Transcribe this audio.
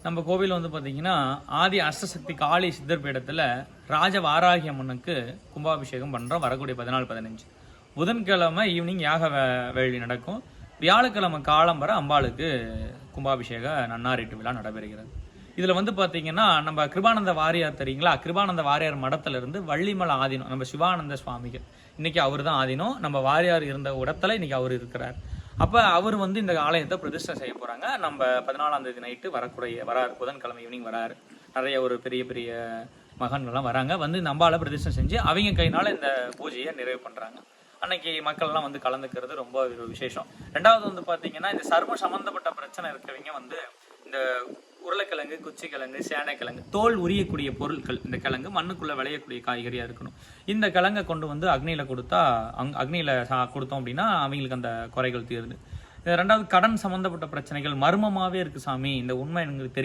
நம்ம கோவில் வந்து பார்த்தீங்கன்னா ஆதி அஷ்டசக்தி காளி சித்தர் பீடத்தில் ராஜ வாராகி அம்மனுக்கு கும்பாபிஷேகம் பண்ணுறோம். வரக்கூடிய 14-15 புதன்கிழமை ஈவினிங் யாக வேள்வி நடக்கும். வியாழக்கிழமை காலம்பர அம்பாளுக்கு கும்பாபிஷேக நன்னாரிட்டு விழா நடைபெறுகிறது. இதில் வந்து பார்த்தீங்கன்னா நம்ம கிருபானந்த வாரியார் தெரியுங்களா, கிருபானந்த வாரியார் மடத்திலிருந்து வள்ளிமலை ஆதீனம் நம்ம சிவானந்த சுவாமிகள், இன்னைக்கு அவர் தான் ஆதீனம். நம்ம வாரியார் இருந்த இடத்துல இன்னைக்கு அவர் இருக்கிறார். அப்போ அவர் வந்து இந்த ஆலயத்தை பிரதிஷ்டை செய்ய போகிறாங்க. நம்ம 14ஆம் தேதி நைட்டு வராரு, புதன்கிழமை ஈவினிங் வராரு. நிறைய ஒரு பெரிய பெரிய மகன்கள்லாம் வராங்க, வந்து நம்பால பிரதிஷ்டை செஞ்சு அவங்க கையினால இந்த பூஜையை நிறைவு பண்ணுறாங்க. அன்னைக்கு மக்கள்லாம் வந்து கலந்துக்கிறது ரொம்ப ஒரு விசேஷம். ரெண்டாவது வந்து பார்த்தீங்கன்னா இந்த சர்ம சம்மந்தப்பட்ட பிரச்சனை இருக்கிறவங்க வந்து இந்த உருளைக்கிழங்கு, குச்சிக்கிழங்கு, சேனைக்கிழங்கு, தோல் உரியக்கூடிய பொருட்கள், இந்த கிழங்கு மண்ணுக்குள்ளே விளையக்கூடிய காய்கறியாக இருக்கணும். இந்த கிழங்கை கொண்டு வந்து அக்னியில் கொடுத்தா அக்னியில் கொடுத்தோம் அப்படின்னா அவங்களுக்கு அந்த குறைகள் தீருது. ரெண்டாவது கடன் சம்மந்தப்பட்ட பிரச்சனைகள் மர்மமாகவே இருக்குது சாமி, இந்த உண்மை எனக்கு தெரியல.